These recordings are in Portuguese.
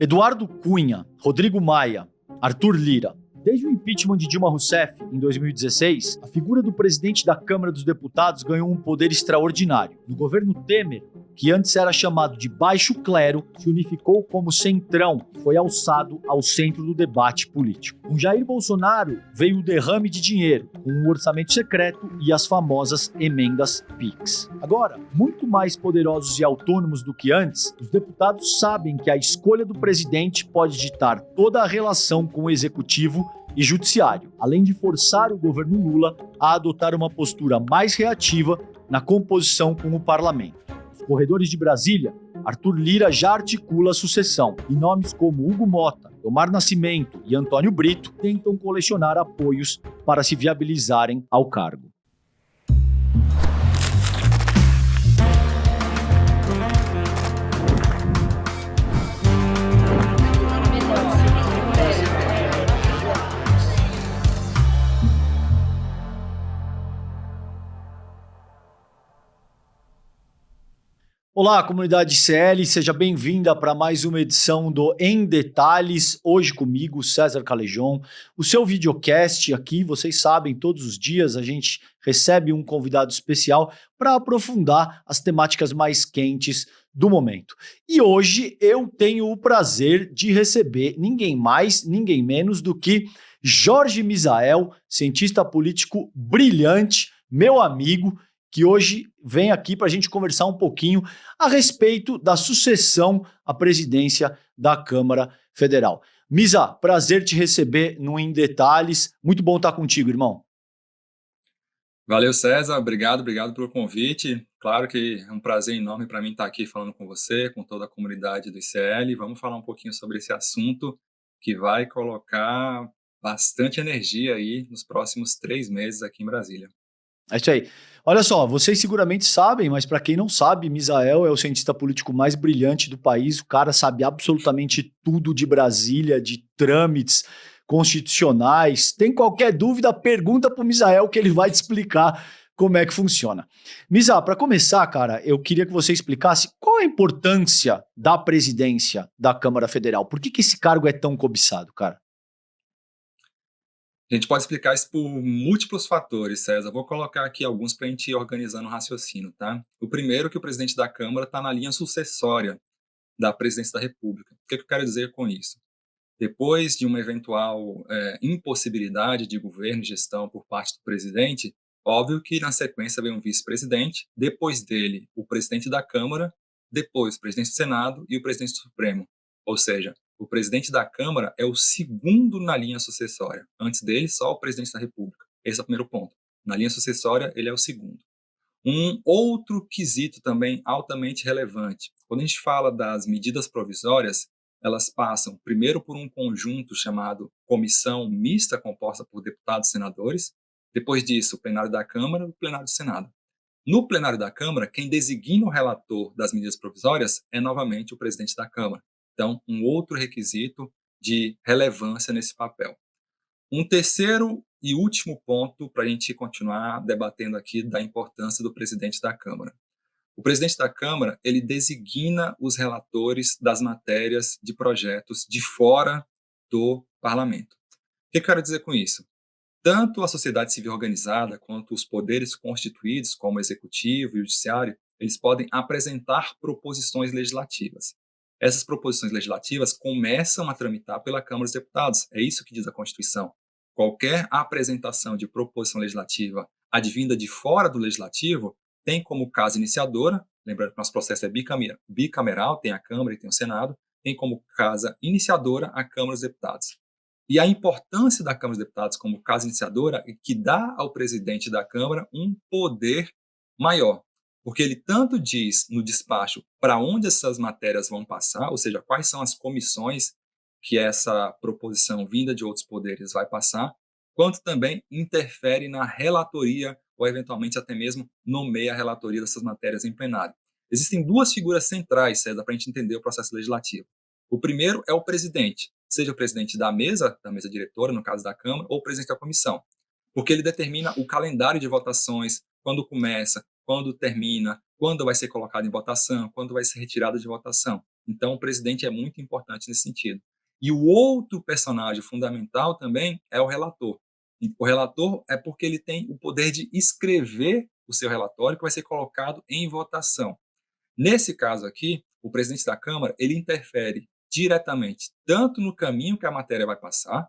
Eduardo Cunha, Rodrigo Maia, Arthur Lira. Desde o impeachment de Dilma Rousseff, em 2016, a figura do presidente da Câmara dos Deputados ganhou um poder extraordinário. No governo Temer, que antes era chamado de baixo clero, se unificou como centrão e foi alçado ao centro do debate político. Com Jair Bolsonaro veio o derrame de dinheiro, com um orçamento secreto e as famosas emendas PIX. Agora, muito mais poderosos e autônomos do que antes, os deputados sabem que a escolha do presidente pode ditar toda a relação com o executivo e judiciário, além de forçar o governo Lula a adotar uma postura mais reativa na composição com o parlamento. Nos corredores de Brasília, Arthur Lira já articula a sucessão, e nomes como Hugo Mota, Omar Nascimento e Antônio Brito tentam colecionar apoios para se viabilizarem ao cargo. Olá, comunidade CL, seja bem-vinda para mais uma edição do Em Detalhes. Hoje comigo, César Calejon, o seu videocast aqui, vocês sabem, todos os dias a gente recebe um convidado especial para aprofundar as temáticas mais quentes do momento. E hoje eu tenho o prazer de receber ninguém mais, ninguém menos do que Jorge Misael, cientista político brilhante, meu amigo, que hoje vem aqui para a gente conversar um pouquinho a respeito da sucessão à presidência da Câmara Federal. Misa, prazer te receber no Em Detalhes. Muito bom estar contigo, irmão. Valeu, César. Obrigado pelo convite. Claro que é um prazer enorme para mim estar aqui falando com você, com toda a comunidade do ICL. Vamos falar um pouquinho sobre esse assunto que vai colocar bastante energia aí nos próximos 3 meses aqui em Brasília. É isso aí. Olha só, vocês seguramente sabem, mas para quem não sabe, Misael é o cientista político mais brilhante do país. O cara sabe absolutamente tudo de Brasília, de trâmites constitucionais. Tem qualquer dúvida, pergunta para o Misael que ele vai te explicar como é que funciona. Misa, para começar, cara, eu queria que você explicasse qual a importância da presidência da Câmara Federal. Por que esse cargo é tão cobiçado, cara? A gente pode explicar isso por múltiplos fatores, César. Vou colocar aqui alguns para a gente ir organizando o raciocínio, tá? O primeiro é que o presidente da Câmara está na linha sucessória da presidência da República. O que eu quero dizer com isso? Depois de uma eventual impossibilidade de governo e gestão por parte do presidente, óbvio que na sequência vem um vice-presidente, depois dele o presidente da Câmara, depois o presidente do Senado e o presidente do Supremo. Ou seja, o presidente da Câmara é o segundo na linha sucessória. Antes dele, só o presidente da República. Esse é o primeiro ponto. Na linha sucessória, ele é o segundo. Um outro quesito também altamente relevante. Quando a gente fala das medidas provisórias, elas passam primeiro por um conjunto chamado comissão mista, composta por deputados e senadores. Depois disso, o plenário da Câmara e o plenário do Senado. No plenário da Câmara, quem designa o relator das medidas provisórias é novamente o presidente da Câmara. Então, um outro requisito de relevância nesse papel. Um terceiro e último ponto para a gente continuar debatendo aqui da importância do presidente da Câmara. O presidente da Câmara, ele designa os relatores das matérias de projetos de fora do parlamento. O que eu quero dizer com isso? Tanto a sociedade civil organizada quanto os poderes constituídos, como o executivo e o judiciário, eles podem apresentar proposições legislativas. Essas proposições legislativas começam a tramitar pela Câmara dos Deputados. É isso que diz a Constituição. Qualquer apresentação de proposição legislativa advinda de fora do legislativo tem como casa iniciadora, lembrando que nosso processo é bicameral, tem a Câmara e tem o Senado, tem como casa iniciadora a Câmara dos Deputados. E a importância da Câmara dos Deputados como casa iniciadora é que dá ao presidente da Câmara um poder maior, porque ele tanto diz no despacho para onde essas matérias vão passar, ou seja, quais são as comissões que essa proposição vinda de outros poderes vai passar, quanto também interfere na relatoria ou eventualmente até mesmo nomeia a relatoria dessas matérias em plenário. Existem duas figuras centrais, César, para a gente entender o processo legislativo. O primeiro é o presidente, seja o presidente da mesa diretora, no caso da Câmara, ou o presidente da comissão, porque ele determina o calendário de votações, quando começa, quando termina, quando vai ser colocado em votação, quando vai ser retirado de votação. Então, o presidente é muito importante nesse sentido. E o outro personagem fundamental também é o relator. E o relator é porque ele tem o poder de escrever o seu relatório que vai ser colocado em votação. Nesse caso aqui, o presidente da Câmara, ele interfere diretamente tanto no caminho que a matéria vai passar,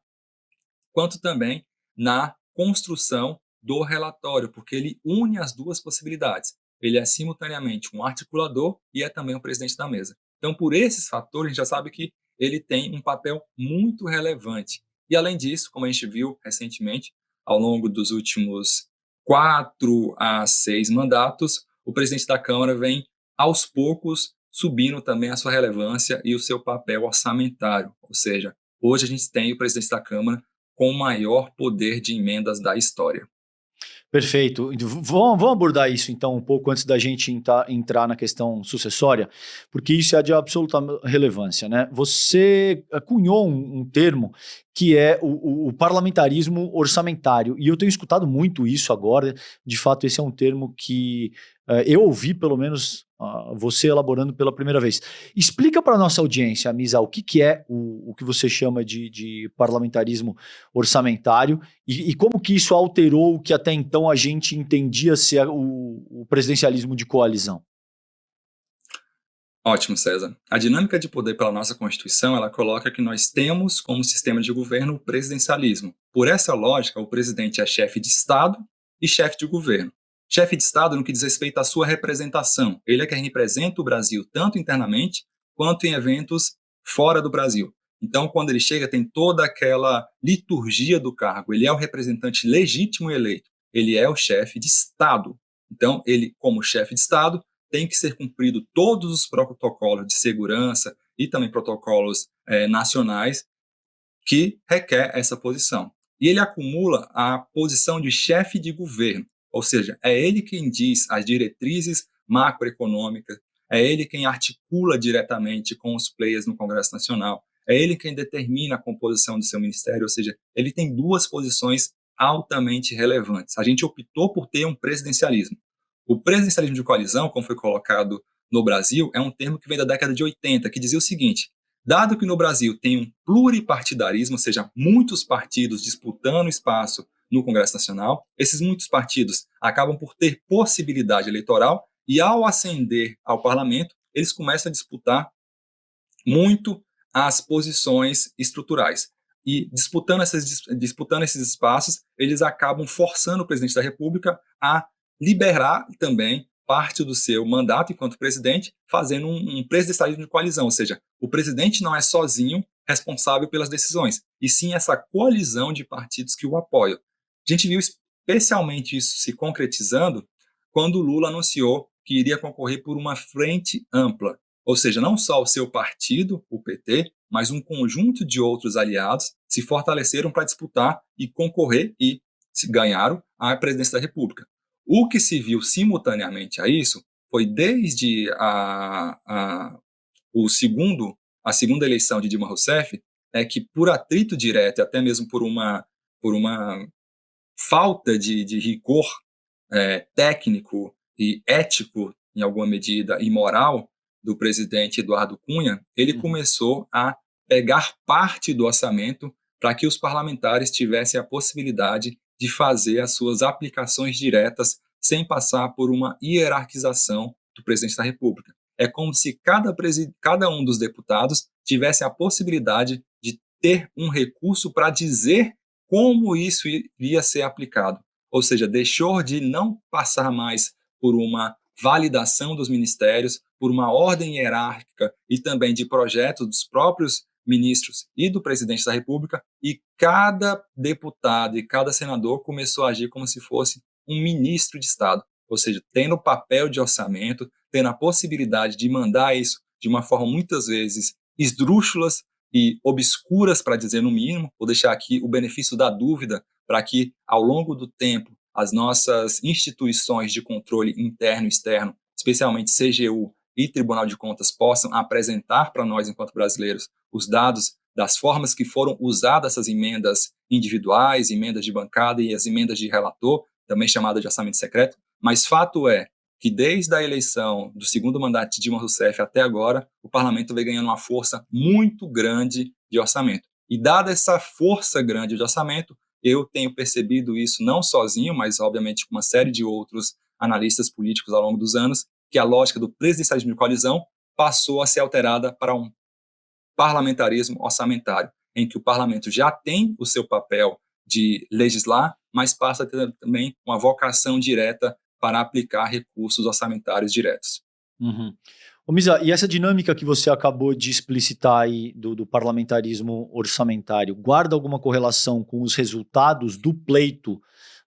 quanto também na construção do relatório, porque ele une as duas possibilidades. Ele é simultaneamente um articulador e é também o presidente da mesa. Então, por esses fatores, a gente já sabe que ele tem um papel muito relevante. E, além disso, como a gente viu recentemente, ao longo dos últimos 4 a 6 mandatos, o presidente da Câmara vem, aos poucos, subindo também a sua relevância e o seu papel orçamentário. Ou seja, hoje a gente tem o presidente da Câmara com o maior poder de emendas da história. Perfeito. Vamos abordar isso então um pouco antes da gente entrar na questão sucessória, porque isso é de absoluta relevância, né? Você cunhou um termo que é o parlamentarismo orçamentário, e eu tenho escutado muito isso agora. De fato, esse é um termo que eu ouvi, pelo menos, você elaborando pela primeira vez. Explica para a nossa audiência, Misa, o que é o que você chama de parlamentarismo orçamentário e como que isso alterou o que até então a gente entendia ser o presidencialismo de coalizão. Ótimo, César. A dinâmica de poder pela nossa Constituição, ela coloca que nós temos como sistema de governo o presidencialismo. Por essa lógica, o presidente é chefe de Estado e chefe de governo. Chefe de Estado no que diz respeito à sua representação. Ele é quem representa o Brasil tanto internamente quanto em eventos fora do Brasil. Então, quando ele chega, tem toda aquela liturgia do cargo. Ele é o representante legítimo e eleito. Ele é o chefe de Estado. Então, ele, como chefe de Estado, tem que ser cumprido todos os protocolos de segurança e também protocolos nacionais que requer essa posição. E ele acumula a posição de chefe de governo, ou seja, é ele quem diz as diretrizes macroeconômicas, é ele quem articula diretamente com os players no Congresso Nacional, é ele quem determina a composição do seu ministério, ou seja, ele tem duas posições altamente relevantes. A gente optou por ter um presidencialismo. O presidencialismo de coalizão, como foi colocado no Brasil, é um termo que vem da década de 80, que dizia o seguinte: dado que no Brasil tem um pluripartidarismo, ou seja, muitos partidos disputando espaço no Congresso Nacional, esses muitos partidos acabam por ter possibilidade eleitoral e, ao ascender ao parlamento, eles começam a disputar muito as posições estruturais. E disputando esses espaços, eles acabam forçando o presidente da República a liberar também parte do seu mandato enquanto presidente, fazendo um presidencialismo de coalizão, ou seja, o presidente não é sozinho responsável pelas decisões, e sim essa coalizão de partidos que o apoiam. A gente viu especialmente isso se concretizando quando o Lula anunciou que iria concorrer por uma frente ampla, ou seja, não só o seu partido, o PT, mas um conjunto de outros aliados se fortaleceram para disputar e concorrer e ganharam a presidência da República. O que se viu simultaneamente a isso foi desde a segunda eleição de Dilma Rousseff, que por atrito direto e até mesmo por uma falta de rigor técnico e ético, em alguma medida, e moral, do presidente Eduardo Cunha, ele começou a pegar parte do orçamento para que os parlamentares tivessem a possibilidade de fazer as suas aplicações diretas sem passar por uma hierarquização do presidente da República. É como se cada um dos deputados tivesse a possibilidade de ter um recurso para dizer como isso iria ser aplicado. Ou seja, deixou de não passar mais por uma validação dos ministérios, por uma ordem hierárquica e também de projetos dos próprios ministros e do presidente da República, e cada deputado e cada senador começou a agir como se fosse um ministro de Estado, ou seja, tendo papel de orçamento, tendo a possibilidade de mandar isso de uma forma muitas vezes esdrúxulas e obscuras, para dizer no mínimo. Vou deixar aqui o benefício da dúvida para que, ao longo do tempo, as nossas instituições de controle interno e externo, especialmente CGU e Tribunal de Contas, possam apresentar para nós, enquanto brasileiros, os dados das formas que foram usadas essas emendas individuais, emendas de bancada e as emendas de relator, também chamadas de orçamento secreto. Mas fato é que desde a eleição do segundo mandato de Dilma Rousseff até agora, o parlamento vem ganhando uma força muito grande de orçamento. E dada essa força grande de orçamento, eu tenho percebido isso não sozinho, mas obviamente com uma série de outros analistas políticos ao longo dos anos, que a lógica do presidencialismo de coalizão passou a ser alterada para um parlamentarismo orçamentário, em que o parlamento já tem o seu papel de legislar, mas passa a ter também uma vocação direta para aplicar recursos orçamentários diretos. Uhum. Ô, Misa, e essa dinâmica que você acabou de explicitar aí do parlamentarismo orçamentário, guarda alguma correlação com os resultados do pleito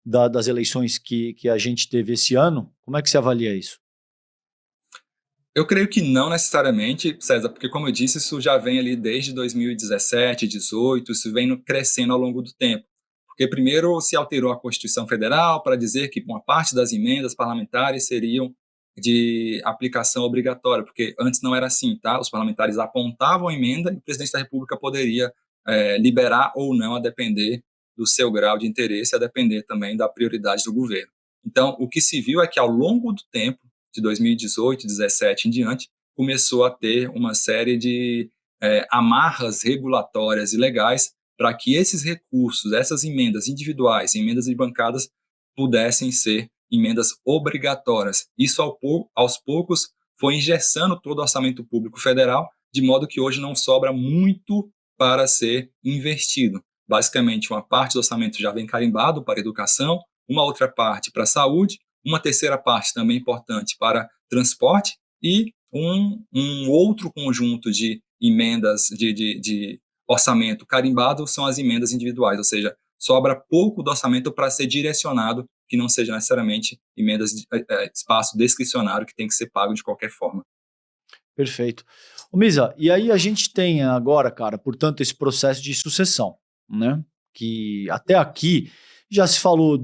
das eleições que a gente teve esse ano? Como é que você avalia isso? Eu creio que não necessariamente, César, porque como eu disse, isso já vem ali desde 2017, 2018, isso vem crescendo ao longo do tempo. Porque primeiro se alterou a Constituição Federal para dizer que uma parte das emendas parlamentares seriam de aplicação obrigatória, porque antes não era assim, tá? Os parlamentares apontavam a emenda e o presidente da República poderia liberar ou não, a depender do seu grau de interesse, a depender também da prioridade do governo. Então, o que se viu é que ao longo do tempo, de 2018, 2017 em diante, começou a ter uma série de amarras regulatórias e legais para que esses recursos, essas emendas individuais, emendas de bancadas, pudessem ser emendas obrigatórias. Isso aos poucos foi engessando todo o orçamento público federal, de modo que hoje não sobra muito para ser investido. Basicamente, uma parte do orçamento já vem carimbado para a educação, uma outra parte para a saúde, uma terceira parte também importante para transporte e um outro conjunto de emendas de orçamento carimbado são as emendas individuais, ou seja, sobra pouco do orçamento para ser direcionado, que não seja necessariamente emendas de espaço discricionário que tem que ser pago de qualquer forma. Perfeito. Ô, Misa, e aí a gente tem agora, cara, portanto, esse processo de sucessão, né? Que até aqui já se falou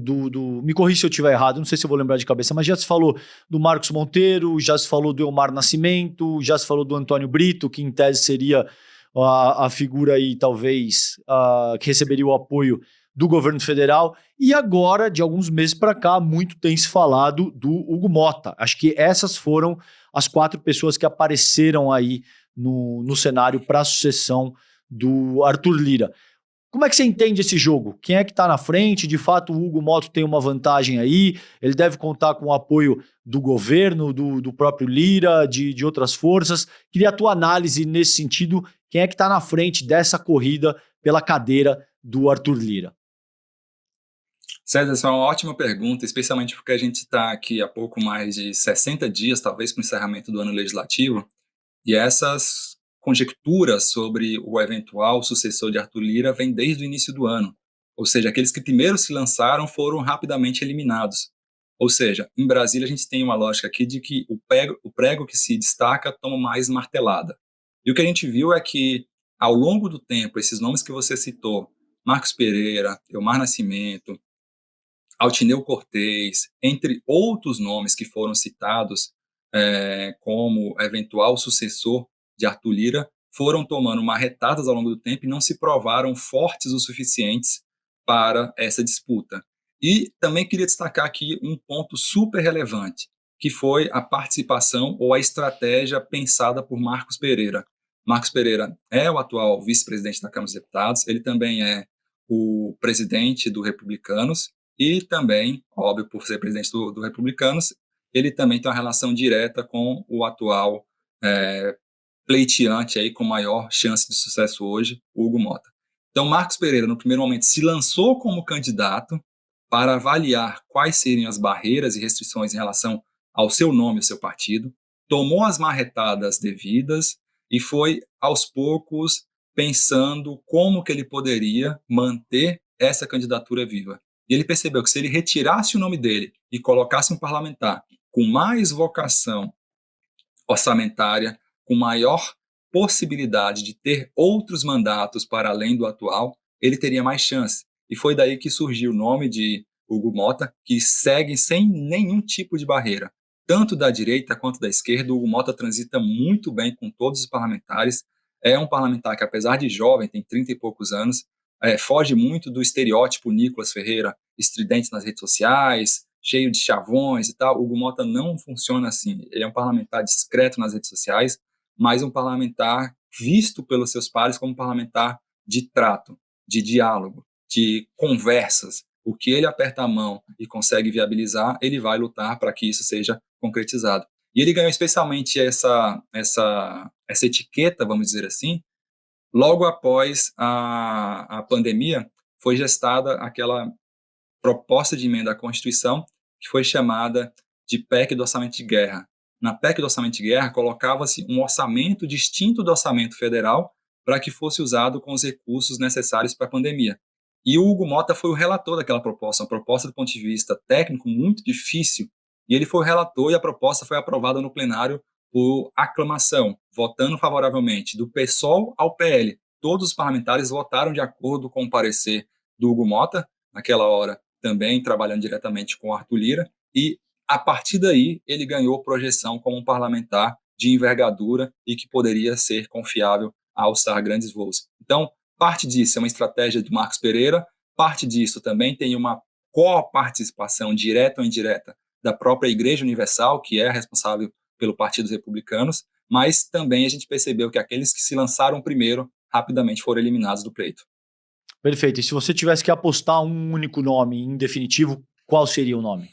me corrija se eu estiver errado, não sei se eu vou lembrar de cabeça, mas já se falou do Marcos Monteiro, já se falou do Elmar Nascimento, já se falou do Antônio Brito, que em tese seria a figura aí, talvez, que receberia o apoio do governo federal. E agora, de alguns meses para cá, muito tem se falado do Hugo Mota. Acho que essas foram as 4 pessoas que apareceram aí no cenário para a sucessão do Arthur Lira. Como é que você entende esse jogo? Quem é que está na frente? De fato, o Hugo Mota tem uma vantagem aí, ele deve contar com o apoio do governo, do próprio Lira, de outras forças. Queria a tua análise nesse sentido, quem é que está na frente dessa corrida pela cadeira do Arthur Lira? César, essa é uma ótima pergunta, especialmente porque a gente está aqui há pouco mais de 60 dias, talvez, para o encerramento do ano legislativo, e essas conjecturas sobre o eventual sucessor de Arthur Lira vêm desde o início do ano. Ou seja, aqueles que primeiro se lançaram foram rapidamente eliminados. Ou seja, em Brasília a gente tem uma lógica aqui de que o prego que se destaca toma mais martelada. E o que a gente viu é que, ao longo do tempo, esses nomes que você citou, Marcos Pereira, Elmar Nascimento, Altineu Cortez, entre outros nomes que foram citados como eventual sucessor de Arthur Lira, foram tomando marretadas ao longo do tempo e não se provaram fortes o suficientes para essa disputa. E também queria destacar aqui um ponto super relevante, que foi a participação ou a estratégia pensada por Marcos Pereira. Marcos Pereira é o atual vice-presidente da Câmara dos Deputados, ele também é o presidente do Republicanos, e também, óbvio, por ser presidente do Republicanos, ele também tem uma relação direta com o atual pleiteante aí com maior chance de sucesso hoje, Hugo Mota. Então, Marcos Pereira, no primeiro momento, se lançou como candidato para avaliar quais seriam as barreiras e restrições em relação ao seu nome e ao seu partido, tomou as marretadas devidas e foi, aos poucos, pensando como que ele poderia manter essa candidatura viva. E ele percebeu que se ele retirasse o nome dele e colocasse um parlamentar com mais vocação orçamentária, com maior possibilidade de ter outros mandatos para além do atual, ele teria mais chance. E foi daí que surgiu o nome de Hugo Mota, que segue sem nenhum tipo de barreira. Tanto da direita quanto da esquerda, o Hugo Mota transita muito bem com todos os parlamentares. É um parlamentar que, apesar de jovem, tem 30 e poucos anos, foge muito do estereótipo Nicolas Ferreira, estridente nas redes sociais, cheio de chavões e tal. O Hugo Mota não funciona assim. Ele é um parlamentar discreto nas redes sociais, mas um parlamentar visto pelos seus pares como um parlamentar de trato, de diálogo, de conversas. O que ele aperta a mão e consegue viabilizar, ele vai lutar para que isso seja concretizado. E ele ganhou especialmente essa etiqueta, vamos dizer assim, logo após a pandemia, foi gestada aquela proposta de emenda à Constituição que foi chamada de PEC do Orçamento de Guerra. Na PEC do Orçamento de Guerra, colocava-se um orçamento distinto do orçamento federal para que fosse usado com os recursos necessários para a pandemia. E o Hugo Mota foi o relator daquela proposta, uma proposta do ponto de vista técnico muito difícil, e ele foi o relator e a proposta foi aprovada no plenário por aclamação, votando favoravelmente, do PSOL ao PL. Todos os parlamentares votaram de acordo com o parecer do Hugo Mota, naquela hora também trabalhando diretamente com o Arthur Lira, e a partir daí ele ganhou projeção como um parlamentar de envergadura e que poderia ser confiável a alçar grandes voos. Então, parte disso é uma estratégia do Marcos Pereira, parte disso também tem uma coparticipação direta ou indireta da própria Igreja Universal, que é responsável pelo Partido dos Republicanos, mas também a gente percebeu que aqueles que se lançaram primeiro rapidamente foram eliminados do pleito. Perfeito. E se você tivesse que apostar um único nome, em definitivo, qual seria o nome?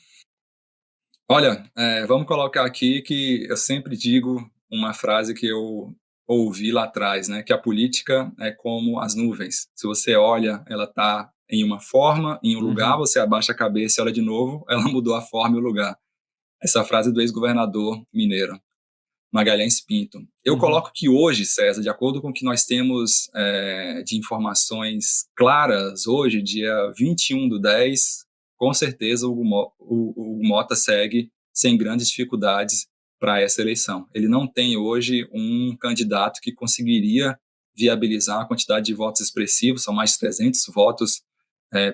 Olha, vamos colocar aqui que eu sempre digo uma frase que eu ouvi lá atrás, né, que a política é como as nuvens. Se você olha, ela está em uma forma, em um lugar, você abaixa a cabeça e olha de novo, ela mudou a forma e o lugar. Essa frase do ex-governador mineiro, Magalhães Pinto. Eu coloco que hoje, César, de acordo com o que nós temos de informações claras, hoje, dia 21/10, com certeza o Hugo Mota segue sem grandes dificuldades para essa eleição. Ele não tem hoje um candidato que conseguiria viabilizar a quantidade de votos expressivos, são mais de 300 votos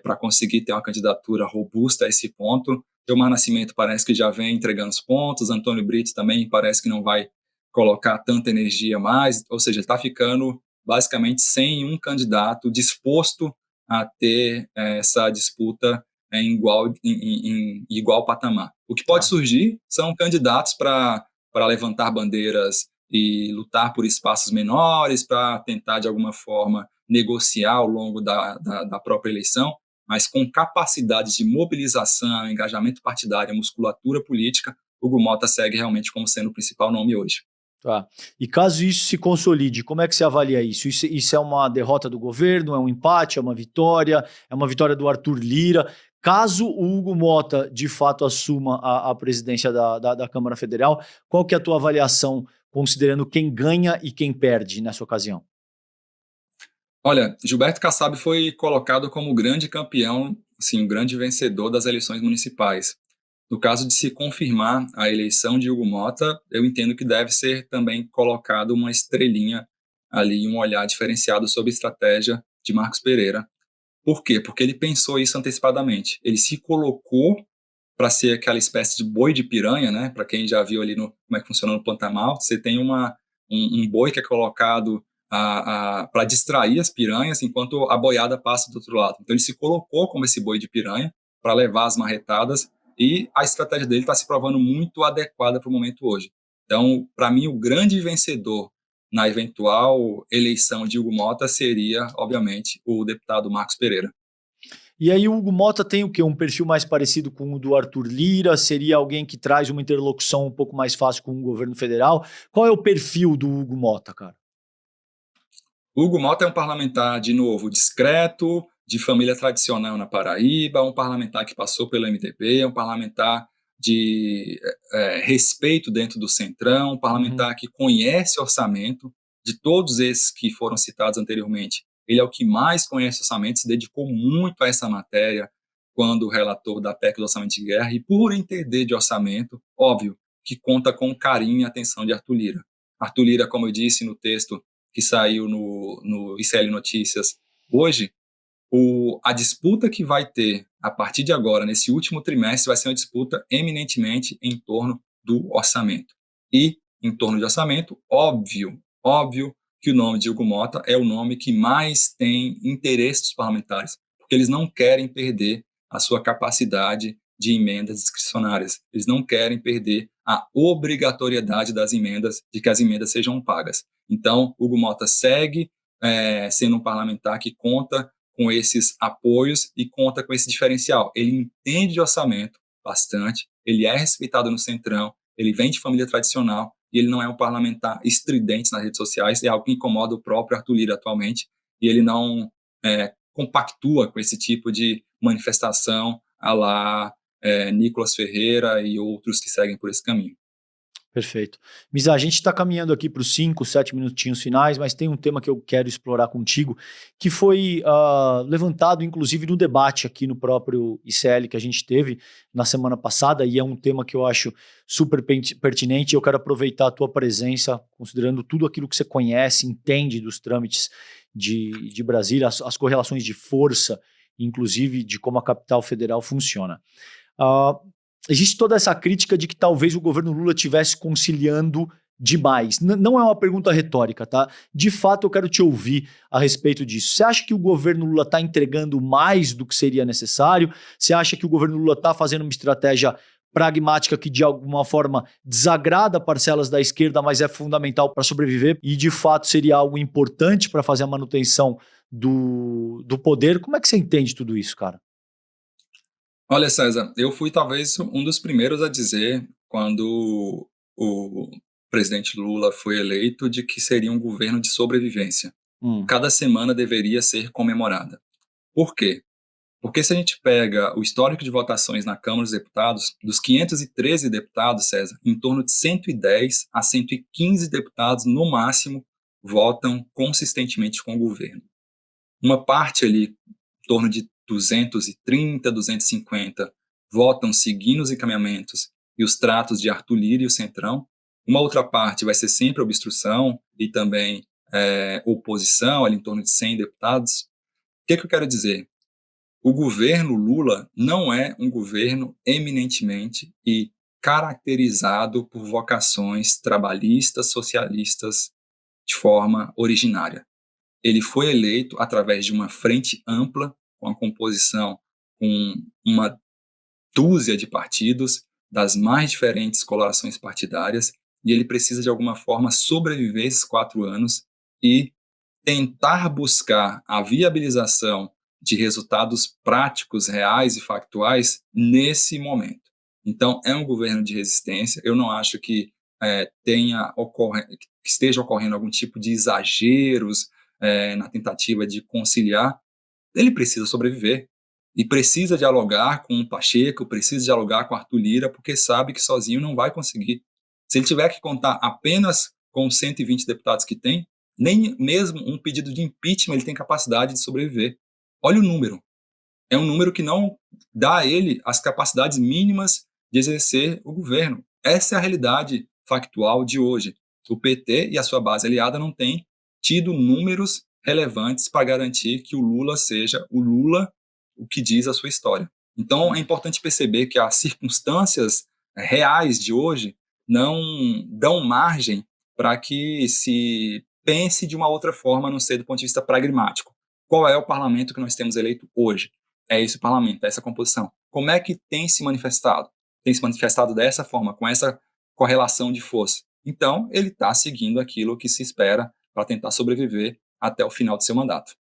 para conseguir ter uma candidatura robusta a esse ponto. Eumar Nascimento parece que já vem entregando os pontos, Antônio Brito também parece que não vai colocar tanta energia mais, ou seja, ele está ficando basicamente sem um candidato disposto a ter essa disputa em igual patamar. O que pode surgir são candidatos para levantar bandeiras e lutar por espaços menores, para tentar, de alguma forma, negociar ao longo da própria eleição, mas com capacidade de mobilização, engajamento partidário, musculatura política, Hugo Mota segue realmente como sendo o principal nome hoje. Tá. E caso isso se consolide, como é que você avalia isso? Isso é uma derrota do governo, é um empate, é uma vitória do Arthur Lira? Caso o Hugo Mota, de fato, assuma a presidência da Câmara Federal, qual que é a tua avaliação, considerando quem ganha e quem perde nessa ocasião? Olha, Gilberto Kassab foi colocado como o grande campeão, assim, o grande vencedor das eleições municipais. No caso de se confirmar a eleição de Hugo Mota, eu entendo que deve ser também colocado uma estrelinha ali, um olhar diferenciado sobre a estratégia de Marcos Pereira. Por quê? Porque ele pensou isso antecipadamente. Ele se colocou para ser aquela espécie de boi de piranha, né? Para quem já viu ali como é que funciona no Pantanal, você tem um boi que é colocado para distrair as piranhas enquanto a boiada passa do outro lado. Então ele se colocou como esse boi de piranha para levar as marretadas e a estratégia dele está se provando muito adequada para o momento hoje. Então, para mim, o grande vencedor na eventual eleição de Hugo Mota seria, obviamente, o deputado Marcos Pereira. E aí o Hugo Mota tem o quê? Um perfil mais parecido com o do Arthur Lira? Seria alguém que traz uma interlocução um pouco mais fácil com o governo federal? Qual é o perfil do Hugo Mota, cara? Hugo Mota é um parlamentar, de novo, discreto, de família tradicional na Paraíba, um parlamentar que passou pelo MDB, um parlamentar de respeito dentro do Centrão, um parlamentar que conhece orçamento. De todos esses que foram citados anteriormente, ele é o que mais conhece orçamento, se dedicou muito a essa matéria quando relator da PEC do Orçamento de Guerra, e por entender de orçamento, óbvio, que conta com o carinho e atenção de Arthur Lira. Arthur Lira, como eu disse no texto que saiu no ICL Notícias hoje, a disputa que vai ter a partir de agora, nesse último trimestre, vai ser uma disputa eminentemente em torno do orçamento. E, em torno de orçamento, óbvio que o nome de Hugo Mota é o nome que mais tem interesse dos parlamentares, porque eles não querem perder a sua capacidade de emendas discricionárias. Eles não querem perder a obrigatoriedade das emendas, de que as emendas sejam pagas. Então, Hugo Mota segue sendo um parlamentar que conta com esses apoios e conta com esse diferencial. Ele entende de orçamento bastante, ele é respeitado no Centrão, ele vem de família tradicional e ele não é um parlamentar estridente nas redes sociais, é algo que incomoda o próprio Arthur Lira atualmente, e ele não compactua com esse tipo de manifestação à la Nicolas Ferreira e outros que seguem por esse caminho. Perfeito. Misa, a gente está caminhando aqui para os 5, 7 minutinhos finais, mas tem um tema que eu quero explorar contigo, que foi levantado, inclusive, no debate aqui no próprio ICL que a gente teve na semana passada, e é um tema que eu acho super pertinente, e eu quero aproveitar a tua presença, considerando tudo aquilo que você conhece, entende dos trâmites de Brasília, as correlações de força, inclusive de como a capital federal funciona. Existe toda essa crítica de que talvez o governo Lula estivesse conciliando demais. Não é uma pergunta retórica, tá? De fato, eu quero te ouvir a respeito disso. Você acha que o governo Lula está entregando mais do que seria necessário? Você acha que o governo Lula está fazendo uma estratégia pragmática que de alguma forma desagrada parcelas da esquerda, mas é fundamental para sobreviver e de fato seria algo importante para fazer a manutenção do poder? Como é que você entende tudo isso, cara? Olha, César, eu fui talvez um dos primeiros a dizer, quando o presidente Lula foi eleito, de que seria um governo de sobrevivência. Cada semana deveria ser comemorada. Por quê? Porque se a gente pega o histórico de votações na Câmara dos Deputados, dos 513 deputados, César, em torno de 110 a 115 deputados, no máximo, votam consistentemente com o governo. Uma parte ali, em torno de 230, 250, votam seguindo os encaminhamentos e os tratos de Arthur Lira e o Centrão. Uma outra parte vai ser sempre obstrução e também oposição, ali em torno de 100 deputados. O que eu quero dizer? O governo Lula não é um governo eminentemente e caracterizado por vocações trabalhistas, socialistas, de forma originária. Ele foi eleito através de uma frente ampla, com a composição com uma dúzia de partidos, das mais diferentes colorações partidárias, e ele precisa, de alguma forma, sobreviver esses 4 anos e tentar buscar a viabilização de resultados práticos, reais e factuais nesse momento. Então, é um governo de resistência. Eu não acho que que esteja ocorrendo algum tipo de exageros na tentativa de conciliar. Ele precisa sobreviver e precisa dialogar com o Pacheco, precisa dialogar com Arthur Lira, porque sabe que sozinho não vai conseguir. Se ele tiver que contar apenas com os 120 deputados que tem, nem mesmo um pedido de impeachment ele tem capacidade de sobreviver. Olha o número. É um número que não dá a ele as capacidades mínimas de exercer o governo. Essa é a realidade factual de hoje. O PT e a sua base aliada não têm tido números relevantes para garantir que o Lula seja o Lula, o que diz a sua história. Então, é importante perceber que as circunstâncias reais de hoje não dão margem para que se pense de uma outra forma, a não ser do ponto de vista pragmático. Qual é o parlamento que nós temos eleito hoje? É esse o parlamento, é essa composição. Como é que tem se manifestado? Tem se manifestado dessa forma, com essa correlação de força. Então, ele está seguindo aquilo que se espera para tentar sobreviver até o final do seu mandato.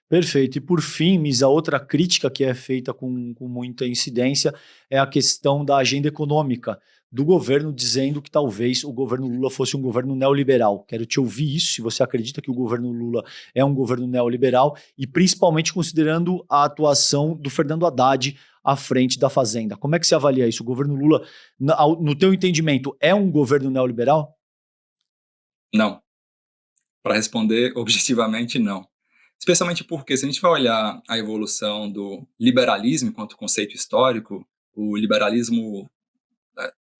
Perfeito. E por fim, Misa, outra crítica que é feita com muita incidência é a questão da agenda econômica do governo, dizendo que talvez o governo Lula fosse um governo neoliberal. Quero te ouvir isso, se você acredita que o governo Lula é um governo neoliberal, e principalmente considerando a atuação do Fernando Haddad à frente da Fazenda. Como é que você avalia isso? O governo Lula, no teu entendimento, é um governo neoliberal? Não. Para responder objetivamente, não. Especialmente porque, se a gente vai olhar a evolução do liberalismo enquanto conceito histórico, o liberalismo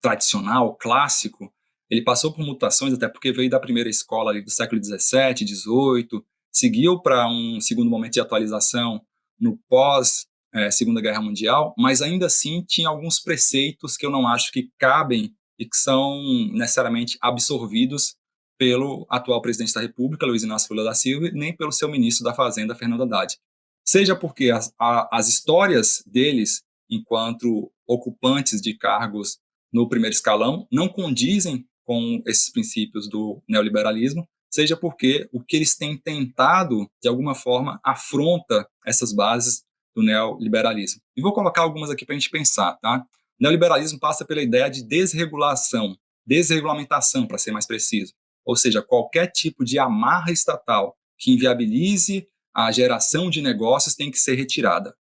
tradicional, clássico, ele passou por mutações, até porque veio da primeira escola ali do século XVII, XVIII, seguiu para um segundo momento de atualização no pós-Segunda Guerra Mundial, mas ainda assim tinha alguns preceitos que eu não acho que cabem e que são necessariamente absorvidos pelo atual presidente da República, Luiz Inácio Lula da Silva, nem pelo seu ministro da Fazenda, Fernando Haddad. Seja porque as histórias deles enquanto ocupantes de cargos no primeiro escalão, não condizem com esses princípios do neoliberalismo, seja porque o que eles têm tentado, de alguma forma, afronta essas bases do neoliberalismo. E vou colocar algumas aqui para a gente pensar, tá? O neoliberalismo passa pela ideia de desregulação, desregulamentação, para ser mais preciso. Ou seja, qualquer tipo de amarra estatal que inviabilize a geração de negócios tem que ser retirada.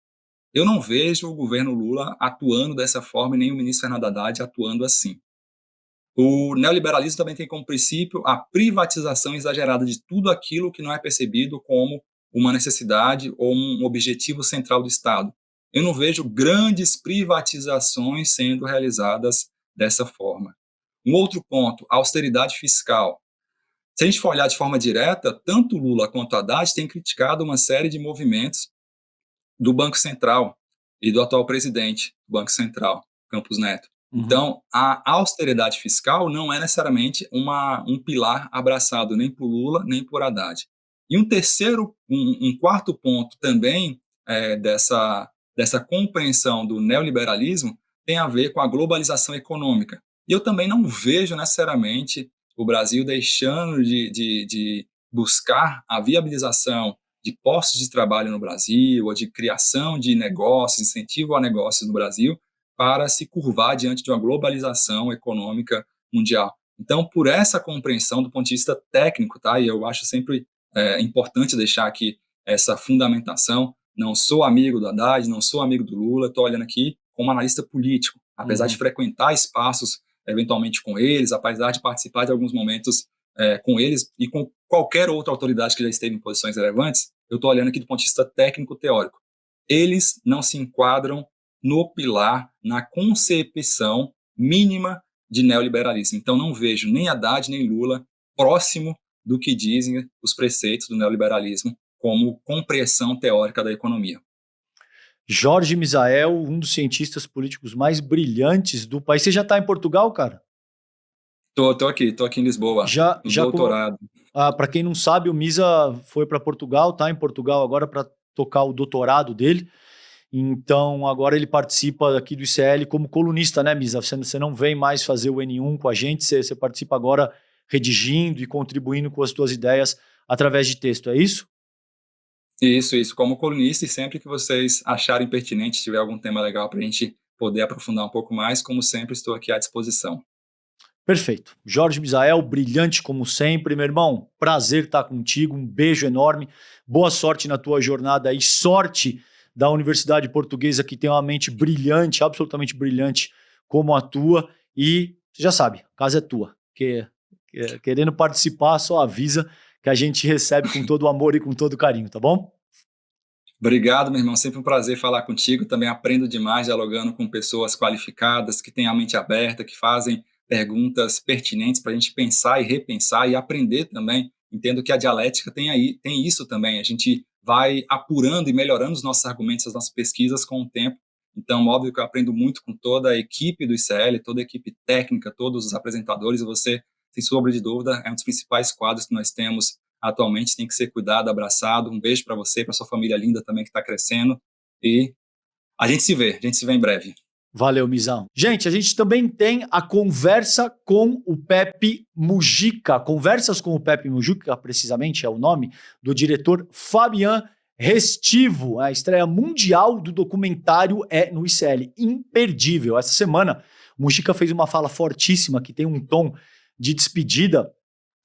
Eu não vejo o governo Lula atuando dessa forma e nem o ministro Fernando Haddad atuando assim. O neoliberalismo também tem como princípio a privatização exagerada de tudo aquilo que não é percebido como uma necessidade ou um objetivo central do Estado. Eu não vejo grandes privatizações sendo realizadas dessa forma. Um outro ponto, a austeridade fiscal. Se a gente for olhar de forma direta, tanto Lula quanto Haddad têm criticado uma série de movimentos do Banco Central e do atual presidente do Banco Central, Campos Neto. Então, a austeridade fiscal não é necessariamente um pilar abraçado nem por Lula, nem por Haddad. E um quarto ponto também dessa compreensão do neoliberalismo tem a ver com a globalização econômica. E eu também não vejo necessariamente o Brasil deixando de buscar a viabilização de postos de trabalho no Brasil, ou de criação de negócios, incentivo a negócios no Brasil, para se curvar diante de uma globalização econômica mundial. Então, por essa compreensão do ponto de vista técnico, tá? E eu acho sempre importante deixar aqui essa fundamentação. Não sou amigo do Haddad, não sou amigo do Lula, estou olhando aqui como analista político, apesar de frequentar espaços eventualmente com eles, apesar de participar de alguns momentos com eles e com qualquer outra autoridade que já esteve em posições relevantes, eu estou olhando aqui do ponto de vista técnico-teórico. Eles não se enquadram no pilar, na concepção mínima de neoliberalismo. Então, não vejo nem Haddad nem Lula próximo do que dizem os preceitos do neoliberalismo como compreensão teórica da economia. Jorge Misael, um dos cientistas políticos mais brilhantes do país. Você já está em Portugal, cara? Tô aqui em Lisboa, no doutorado. Para quem não sabe, o Misa foi para Portugal, tá em Portugal agora para tocar o doutorado dele. Então, agora ele participa aqui do ICL como colunista, né, Misa? Você não vem mais fazer o N1 com a gente, você participa agora redigindo e contribuindo com as suas ideias através de texto, é isso? Isso, como colunista, e sempre que vocês acharem pertinente, tiver algum tema legal para a gente poder aprofundar um pouco mais, como sempre, estou aqui à disposição. Perfeito. Jorge Misael, brilhante como sempre, meu irmão. Prazer estar contigo, um beijo enorme. Boa sorte na tua jornada aí, sorte da Universidade Portuguesa, que tem uma mente brilhante, absolutamente brilhante como a tua. E você já sabe, a casa é tua. Querendo participar, só avisa que a gente recebe com todo o amor e com todo o carinho, tá bom? Obrigado, meu irmão. Sempre um prazer falar contigo. Também aprendo demais dialogando com pessoas qualificadas, que têm a mente aberta, que fazem perguntas pertinentes para a gente pensar e repensar e aprender também. Entendo que a dialética tem isso também. A gente vai apurando e melhorando os nossos argumentos, as nossas pesquisas com o tempo. Então, óbvio que eu aprendo muito com toda a equipe do ICL, toda a equipe técnica, todos os apresentadores, e você, sem sombra de dúvida, é um dos principais quadros que nós temos atualmente. Tem que ser cuidado, abraçado. Um beijo para você, para sua família linda também que está crescendo. E a gente se vê em breve. Valeu, Mizão. Gente, a gente também tem a conversa com o Pepe Mujica. Conversas com o Pepe Mujica, precisamente é o nome do diretor Fabian Restivo. A estreia mundial do documentário é no ICL. Imperdível. Essa semana, o Mujica fez uma fala fortíssima que tem um tom de despedida.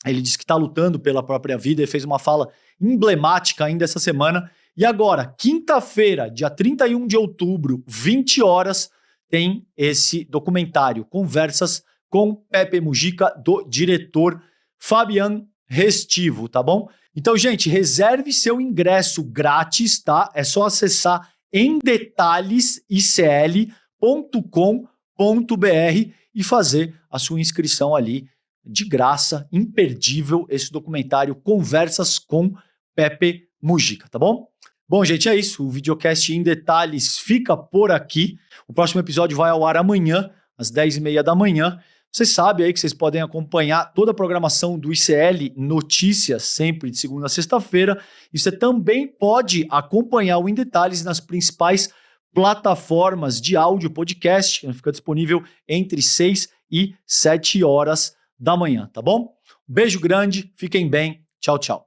Ele disse que está lutando pela própria vida e fez uma fala emblemática ainda essa semana. E agora, quinta-feira, dia 31 de outubro, 20 horas, tem esse documentário, Conversas com Pepe Mujica, do diretor Fabian Restivo, tá bom? Então, gente, reserve seu ingresso grátis, tá? É só acessar emdetalhesicl.com.br e fazer a sua inscrição ali de graça, imperdível, esse documentário Conversas com Pepe Mujica, tá bom? Bom, gente, é isso. O videocast em detalhes fica por aqui. O próximo episódio vai ao ar amanhã, às 10h30 da manhã. Vocês sabem aí que vocês podem acompanhar toda a programação do ICL Notícias, sempre de segunda a sexta-feira. E você também pode acompanhar o Em Detalhes nas principais plataformas de áudio podcast. Fica disponível entre 6 e 7 horas da manhã, tá bom? Um beijo grande, fiquem bem. Tchau, tchau.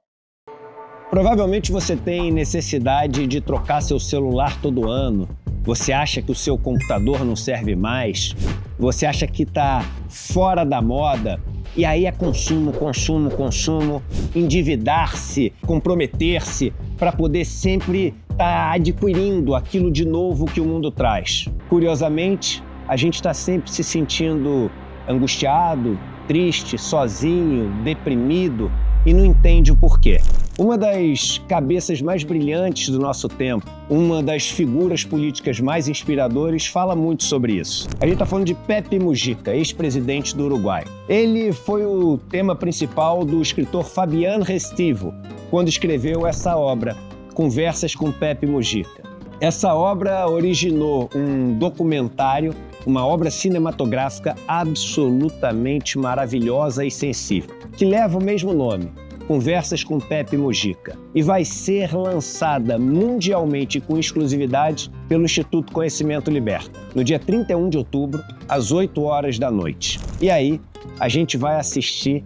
Provavelmente você tem necessidade de trocar seu celular todo ano. Você acha que o seu computador não serve mais. Você acha que está fora da moda. E aí é consumo, consumo, consumo. Endividar-se, comprometer-se para poder sempre estar adquirindo aquilo de novo que o mundo traz. Curiosamente, a gente está sempre se sentindo angustiado, triste, sozinho, deprimido e não entende o porquê. Uma das cabeças mais brilhantes do nosso tempo, uma das figuras políticas mais inspiradoras, fala muito sobre isso. A gente está falando de Pepe Mujica, ex-presidente do Uruguai. Ele foi o tema principal do escritor Fabián Restivo, quando escreveu essa obra, Conversas com Pepe Mujica. Essa obra originou um documentário, uma obra cinematográfica absolutamente maravilhosa e sensível, que leva o mesmo nome, Conversas com Pepe Mujica, e vai ser lançada mundialmente com exclusividade pelo Instituto Conhecimento Liberta, no dia 31 de outubro, às 8 horas da noite. E aí, a gente vai assistir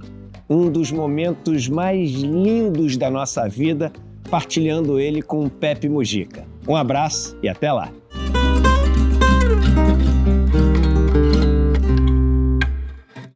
um dos momentos mais lindos da nossa vida, partilhando ele com o Pepe Mujica. Um abraço e até lá!